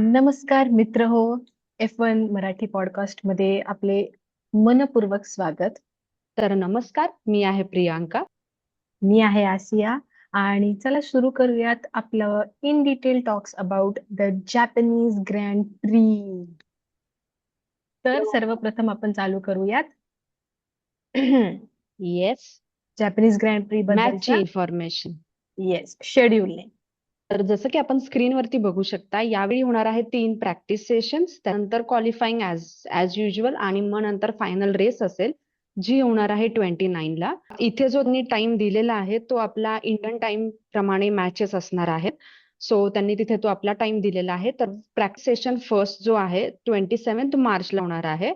नमस्कार मित्र हो. F1 मराठी पॉडकास्ट मध्ये आपले मनपूर्वक स्वागत. तर नमस्कार, मी आहे प्रियांका. मी आहे आसिया आणि चला सुरू करूयात आपलं in detail talks about the Japanese grand pre. तर सर्वप्रथम आपण चालू करूयात येस, जॅपनीज ग्रँड प्री मॅचची बद्दलच्या इन्फॉर्मेशन. शेड्यूलने. तर जसं की आपण स्क्रीनवरती बघू शकता, यावेळी होणार आहे 3 प्रॅक्टिस सेशन्स, त्यानंतर क्वालिफाईंग ॲज ॲज युजुअल आणि मग नंतर फायनल रेस असेल, जी होणार आहे 29 ला. इथे जो त्यांनी टाइम दिलेला आहे, तो आपला इंडियन टाइम प्रमाणे मॅचेस असणार आहेत. सो त्यांनी तिथे तो आपला टाइम दिलेला आहे. तर प्रॅक्टिस सेशन फर्स्ट जो आहे 27 मार्चला होणार आहे.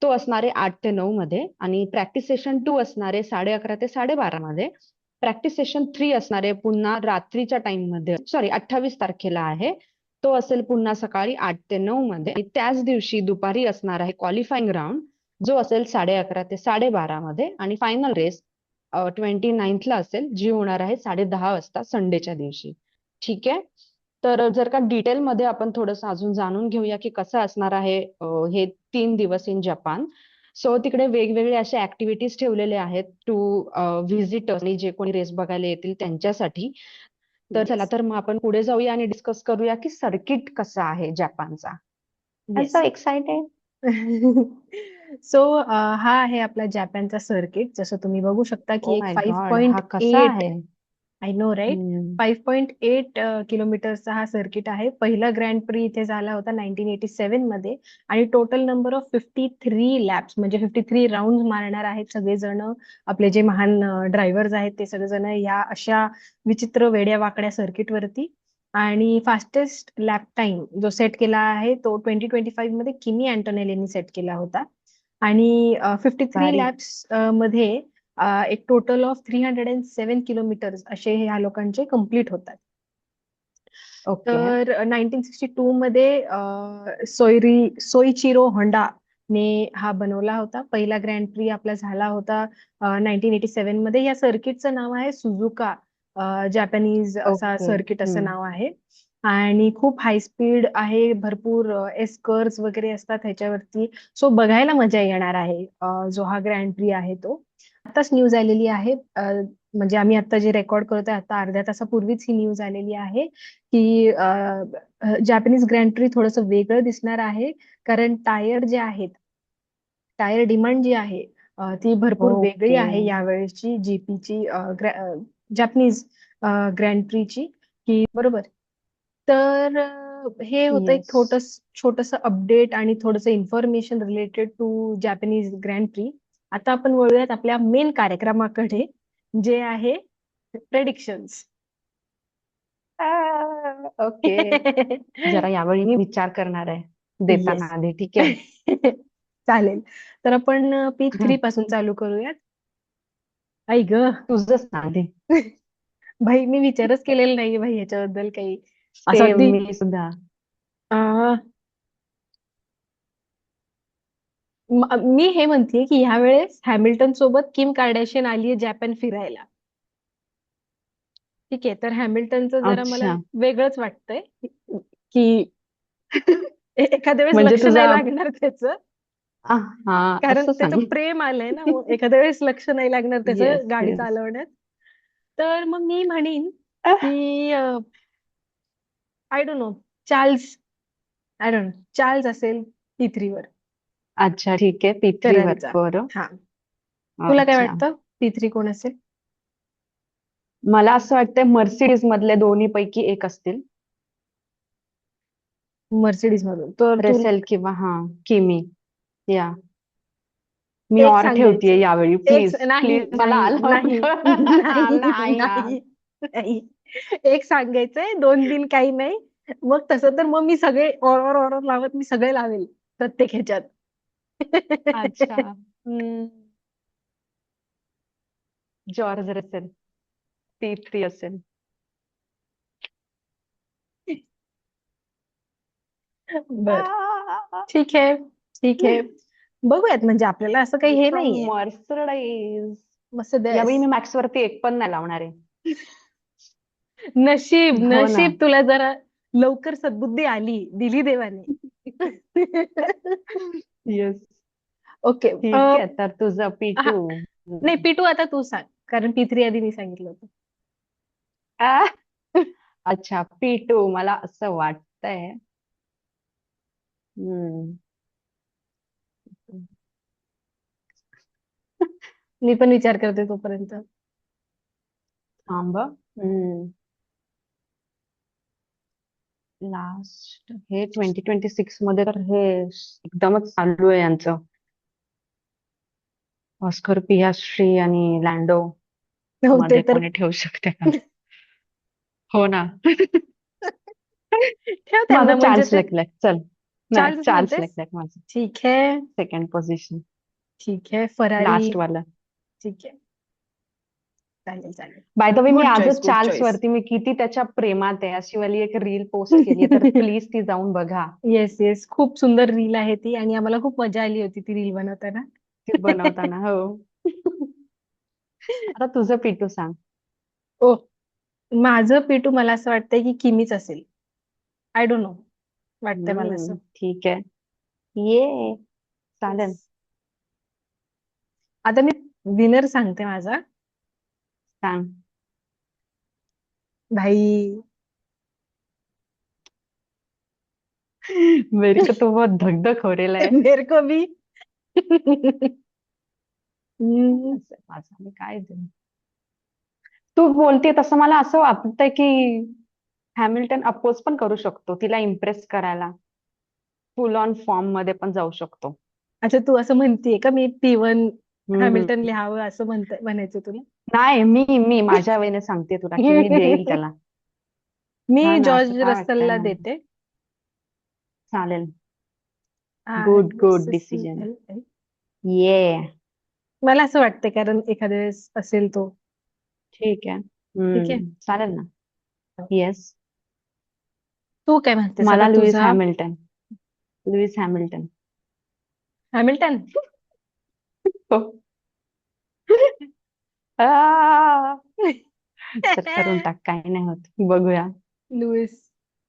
तो असणार आहे 8 ते 9 मध्ये आणि प्रॅक्टिस सेशन 2 असणार आहे 11:30 ते 12:30 मध्ये. प्रॅक्टिस सेशन 3 असणार आहे पुन्हा रात्रीच्या टाइम मध्ये, सॉरी 28 तारखेला आहे. तो असेल पुन्हा सकाळी 8 ते 9 मध्ये आणि त्याच दिवशी दुपारी असणार आहे क्वालिफाईंग राऊंड, जो असेल 11:30 ते 12:30 मध्ये आणि फायनल रेस 29ला असेल, जी होणार आहे 10:30 वाजता संडेच्या दिवशी. ठीक आहे. तर जर का डिटेलमध्ये आपण थोडंसं अजून जाणून घेऊया की कसं असणार आहे हे 3 दिवस इन जपान. सो तिकडे वेगवेगळे असे ऍक्टिव्हिटीज ठेवलेले आहेत टू व्हिजिटर्स आणि जे कोणी रेस बघायला येतील त्यांच्यासाठी. तर चला, येस. तर मग आपण पुढे जाऊया आणि डिस्कस करूया की सर्किट कसा आहे जपानचा. येस. असं एक्साइटेड. सो हा आहे आपला जपानचा सर्किट. जसं तुम्ही बघू शकता की ओ एक माय फाईव्ह गॉड, पॉईंट हा कसा एट आहे? I know right. हम्म. 5.8 किलोमीटरचा हा सर्किट आहे. पहिला ग्रँड प्री इथे झाला होता 1987 मध्ये आणि टोटल नंबर ऑफ 53 लॅप्स म्हणजे 53 राऊंड मारणार आहेत सगळेजण. आपले जे महान ड्रायव्हर्स आहेत ते सगळेजण या अशा विचित्र वेड्या वाकड्या सर्किटवरती. आणि फास्टेस्ट लॅप टाइम जो सेट केला आहे तो 2025 मध्ये किमी अँटोनेलीनी सेट केला होता. आणि 53 भारी. लॅप्स मध्ये एक टोटल ऑफ 307 किलोमीटर असे ह्या लोकांचे कम्प्लीट होतात. ओके. तर 1962 मध्ये सोईचिरो होंडा ने हा बनवला होता. पहिला ग्रँड प्री आपला झाला होता 1987 मध्ये. या सर्किटचं नाव आहे सुझुका जॅपनीज असा ओके. सर्किट असं नाव आहे. आणि खूप हाय स्पीड आहे, भरपूर एस कर्व्स वगैरे असतात ह्याच्यावरती. सो बघायला मजा येणार आहे जो हा ग्रँड प्री आहे तो. आताच न्यूज आलेली आहे, म्हणजे आम्ही आता जे रेकॉर्ड करतोय आता अर्ध्या तासापूर्वीच ही न्यूज आलेली आहे की जॅपनीज ग्रँड प्री थोडंसं वेगळं दिसणार आहे. कारण टायर जे आहेत, टायर डिमांड जी आहे ती भरपूर वेगळी ओके. आहे यावेळेसची जीपीची जॅपनीज ग्रँड प्रीची, की बरोबर. तर हे होतं एक येस. छोटस अपडेट आणि थोडंसं information related to Japanese grand prix. आता आपण वळूयात आपल्या मेन कार्यक्रमाकडे, जे आहे प्रेडिक्शन्स. ओके. जरा यावेळी मी विचार करणार आहे देताना येस. आधी. ठीक आहे. चालेल. तर आपण P3 पासून चालू करूयात. आई ग. तुझं सांग आधी. भाई मी विचारच केलेला नाहीये भाई ह्याच्याबद्दल काही. असं सेम, अगदी मी सुद्धा. अं, मी हे म्हणतेय की ह्या वेळेस हॅमिल्टन सोबत किम कार्डाशियन आलीये जपान फिरायला. ठीक आहे. तर हॅमिल्टनचं जरा मला अच्छा. वेगळंच वाटतंय की एखाद्या वेळेस म्हणजे लक्ष नाही तुझा लागणार त्याचं. हा, कारण असं त्याचं सांग. प्रेम आलंय ना, मग एखाद्या वेळेस लक्ष नाही लागणार येस, त्याचं गाडी येस. चालवण्यात. तर मग मी म्हणीन की I don't know, Charles, I don't know, Charles असेल P3 वर. अच्छा, ठीक आहे. P3 वर. फेरारीचा. बरं. हा. तुला काय अच्छा. वाटतं P3 कोण असेल? मला असं वाटतंय मर्सिडीज मधले दोन्ही पैकी एक असतील. मर्सिडीज मधून तर तू रेसेल किंवा किमी. या. मी एक और ठेवतीये सांगायचं. यावेळी. एक प्लीज नाही प्लीज मला नाही अलाउड नाही कर. नाही नाही यार. नाही नाही. एक सांगायचंय, 2 दिन काही नाही. मग तसं तर मग मी सगळे ऑर्डर ऑर्डर लावत मी सगळे लावेल प्रत्येक ह्याच्यात. अच्छा. जॉर्ज रसेल P3 असेल. बर. ठीक आहे. ठीक आहे. बघूयात, म्हणजे आपल्याला असं काही हे फ्रॉम नाहीये. मर्सराईज. मस्त यावेळी दस. मी मॅक्स वरती एक पण नाही लावणार आहे. नशीब हो ना. नशीब तुला जरा लवकर सद्बुद्धी आली, दिली देवाने. येस. ओके. ठीक आहे, तर तुझं हा, P2. नाही P2 आता तू सांग, कारण P3 आधी मी सांगितलं होतं. आ, अच्छा, P2 मला असं वाटतंय. हम्म. मी पण विचार करते तोपर्यंत. थांब. लास्ट हे 2026 मध्ये तर हे एकदमच चालू आहे यांचं. ऑस्कर पियास्ट्री आणि लँडो हो ते मध्ये तर. कोणी ठेवू शकते का? हो ना. ठेव माझा त्यांना म्हणजे चार्ल्स ते. लेक्लॅक, चल. नाही, चार्ल्स चार्ल्स म्हणतेस? लेक्लॅक माझं ठीक आहे. सेकंड पोझिशन, ठीक आहे, फरारी. लास्ट वाला. ठीक आहे, चालेल चालेल. By the way, me good choice, आजच गुड चार्ल्स चॉईस. वरती मी किती त्याच्या प्रेमात आहे अशी वाली एक रील पोस्ट केली आहे, तर प्लीज ती जाऊन बघा. येस येस, खूप सुंदर रील आहे ती, आणि आम्हाला खूप मजा आली होती ती रील बनवताना. ती बनवताना, हो. आता तुझं P2 सांग. ओ, माझं P2 मला असं वाटतंय की किमीच असेल. आय डोंट नो, वाटतंय मला असं. ठीक आहे. ये, चालेल. आता मी विनर सांगते माझा. सांग. भाई. मेरे को तो बहुत धक धक हो रेला है. मेरे को भी. हम्म, माझा मी काय देऊ? तू बोलते तसं मला असं वाटतंय की हॅमिल्टन अपोज पण करू शकतो तिला इम्प्रेस करायला. फुल ऑन फॉर्म मध्ये पण जाऊ शकतो. अच्छा, तू असं म्हणतीये का मी P1 हम्म. हॅमिल्टन लिहावं असं म्हणायचं तुला? नाही, मी माझ्या वेळेने सांगते तुला की मी देईल त्याला. मी हा ना, असं जॉर्ज काय वाटतंय रसेलला मला. देते. चालेल. Good good decision. RSCLL. ये. मला असं वाटतं, कारण एखाद्या वेळेस असेल तो. ठीक आहे. ठीक आहे. चालेल ना. येस. तू काय म्हणतेस आता मला लुईस तुझा? हॅमिल्टन. Lewis Hamilton. हॅमिल्टन. हो. आ! तर करून टाक, काही नाही होत, बघूया. लुईस.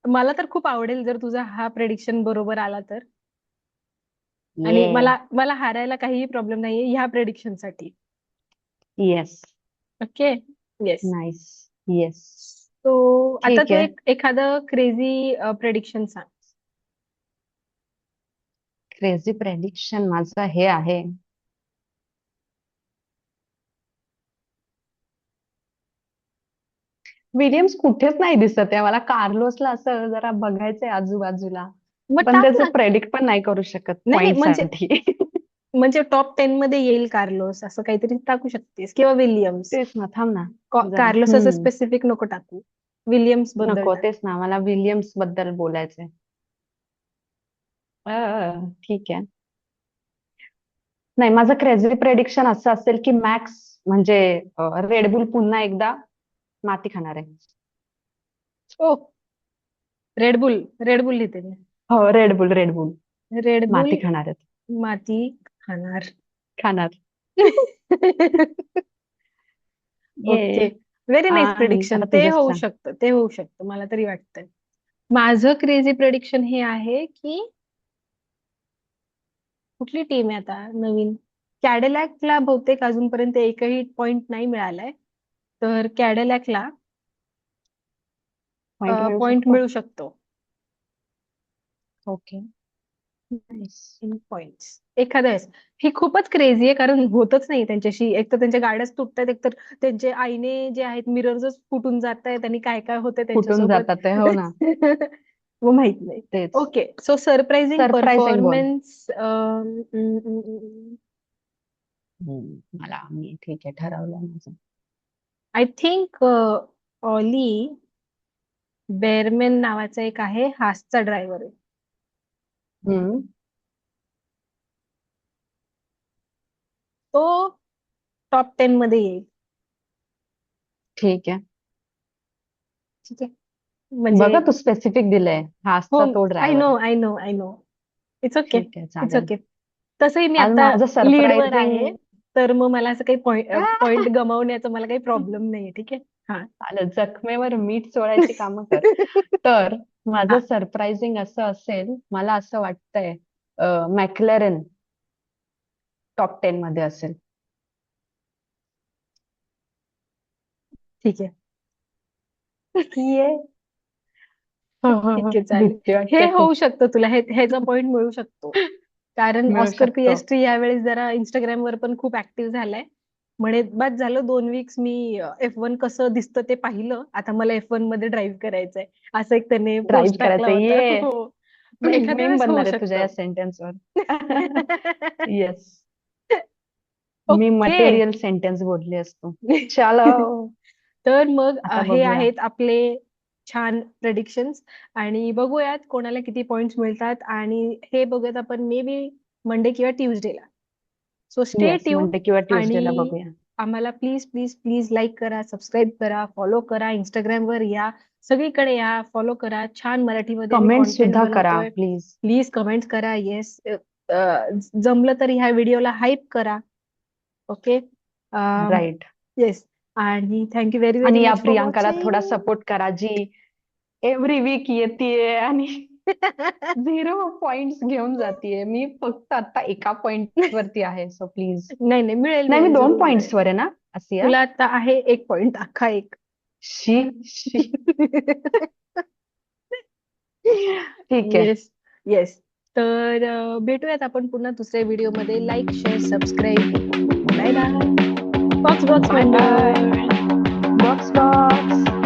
मला तर खूप आवडेल जर तुझा हा प्रेडिक्शन बरोबर आला तर. आणि ये. मला मला हारायला काहीही प्रॉब्लेम नाहीये ह्या प्रेडिक्शन साठी. Yes. Okay. Yes. Nice. Yes. तो आता ठीक तू आहे. एखादं क्रेझी प्रेडिक्शन सांग. क्रेझी प्रेडिक्शन माझं हे आहे. विलियम्स कुठेच नाही दिसत आहे मला. कार्लोसला असं जरा बघायचंय आजूबाजूला, मग पण टाक त्याचं ना. प्रेडिक्ट पण नाही करू शकत नाही नाही, पॉइंट म्हणजे साठी. म्हणजे टॉप 10 मध्ये येईल कार्लोस असं काहीतरी टाकू शकतेस, किंवा विलियम्स. तेच ना, थांब ना जरा. कार्लोस असं स्पेसिफिक नको टाकू. विलियम्स बद्दल नको, टाक. तेच ना, मला विलियम्स बद्दल बोलायचंय. ठीक आहे. नाही, माझं क्रेझी प्रेडिक्शन असं असेल की मॅक्स म्हणजे रेडबुल पुन्हा एकदा माती खाणार आहे. ओ, रेडबुल. रेडबुल लिहिते मी. हो, रेडबुल रेडबुल रेडबुल माती खाणार आहेत. माती खाणार. खाणार. ओके. ये. व्हेरी नाईस आणि प्रिडिक्शन. आता ते तुझं होऊ सांग. शकतं, ते होऊ शकतं, मला तरी वाटतंय. माझं प्रेडिक्शन हे आहे की कुठली टीम आहे आता नवीन. कॅडेलॅकला बहुतेक अजूनपर्यंत एकही पॉइंट नाही मिळालाय. तर कॅडेलॅकला पॉइंट मिळू पॉइंट शकतो. मिळू शकतो. ओके. नाईस. इन पॉइंट्स एखाद्या वेळेस. ही खूपच क्रेझी आहे, कारण होतच नाही त्यांच्याशी. एक तर त्यांच्या गाड्याच तुटतायत, एक तर त्यांचे आईने जे आहेत मिरर्सच फुटून जात आहेत, आणि काय काय होतंय फुटून त्यांच्यासोबत. जातात ते, हो ना. वो माहित नाही. तेच. ओके, सो सरप्राइझिंग सरप्राइझिंग बोल. परफॉर्मन्स. मी ठीक आहे, ठरवलं माझं. आय थिंक ऑली बेअरमॅन नावाचा एक आहे, हासचा ड्रायव्हर आहे. हम्म. तो टॉप 10 मध्ये येईल. ठीक आहे. ठीक आहे, म्हणजे. बघा, तू स्पेसिफिक दिलंय, हो, हासचा तो आय driver. No I know I know. It's okay. ठीक आहे, इट्स चालेल. ओके. तसंही मी आज आता माझं लीडवर आहे. सरप्राइझिंग. तर मग मला असं काही पॉइंट गमावण्याचा मला काही प्रॉब्लेम नाहीये. ठीक आहे. हा. चालेल, जखमेवर मीठ चोळायची कामं कर. तर माझं सरप्राइझिंग असं असेल, मला असं वाटतंय मॅक्लॅरेन टॉप 10 मध्ये असेल. ठीक आहे. ये हो, हो, हो. ठीक आहे, चालेल. भीती हे वाटते खूप. होऊ शकतं तुला, ह्याचा पॉइंट मिळू शकतो. कारण मिळू ऑस्कर शकतो. पिएस्ट्री यावेळेस जरा इंस्टाग्रामवर पण खूप ऍक्टिव्ह झालाय. म्हणे बस झालं 2 वीक्स मी F1 कसं दिसतं ते पाहिलं, आता मला F1 मध्ये ड्राईव्ह करायचंय, असं एक त्याने ड्राईव्ह पोस्ट टाकला करायचं होता. ये. हो. मग एखाद्या मीम वेळेस होऊ बनणार आहे तुझ्या या शकतं. सेंटेन्सवर. येस. मी ओके. मटेरियल सेंटेन्स बोलली असतो. चलो. तर मग आता हे बघूया. आहेत आपले छान प्रेडिक्शन्स, आणि बघूयात कोणाला किती पॉइंट्स मिळतात, आणि हे बघूयात आपण मे बी मंडे किंवा ट्युजडेला. So stay yes, tune. Monday किंवा ट्युजडेला आणि बघूया. आम्हाला प्लीज प्लीज प्लीज लाईक करा, सबस्क्राईब करा, फॉलो करा, इंस्टाग्रामवर या, सगळीकडे या, फॉलो करा. छान मराठीमध्ये मी कमेंट कॉन्टेंट सुद्धा करा बनवतोय. प्लीज. प्लीज कमेंट करा. येस. जमलं तर ह्या व्हिडिओला हाईप करा. ओके. राईट. येस. आणि थँक्यू व्हेरी व्हेरी आणि या मच फॉर प्रियांकाला थोडा वॉचिंग. सपोर्ट करा, जी एव्हरी वीक येतेय आणि 0 पॉइंट्स घेऊन जातीये. मी फक्त आता एका पॉइंट वरती आहे, सो प्लीज. नाही नाही, मिळेल नाही, मी मिळेल, 2 जरूर मिळेल. पॉइंट्स वर आहे ना, आसिया. तुला आता आहे 1 पॉइंट, अख्खा एक. शी शी. ठीक आहे. येस. येस. तर भेटूयात आपण पुन्हा दुसऱ्या व्हिडिओमध्ये. Like, share, subscribe. Bye bye. Box box bye bye. Member. Box box.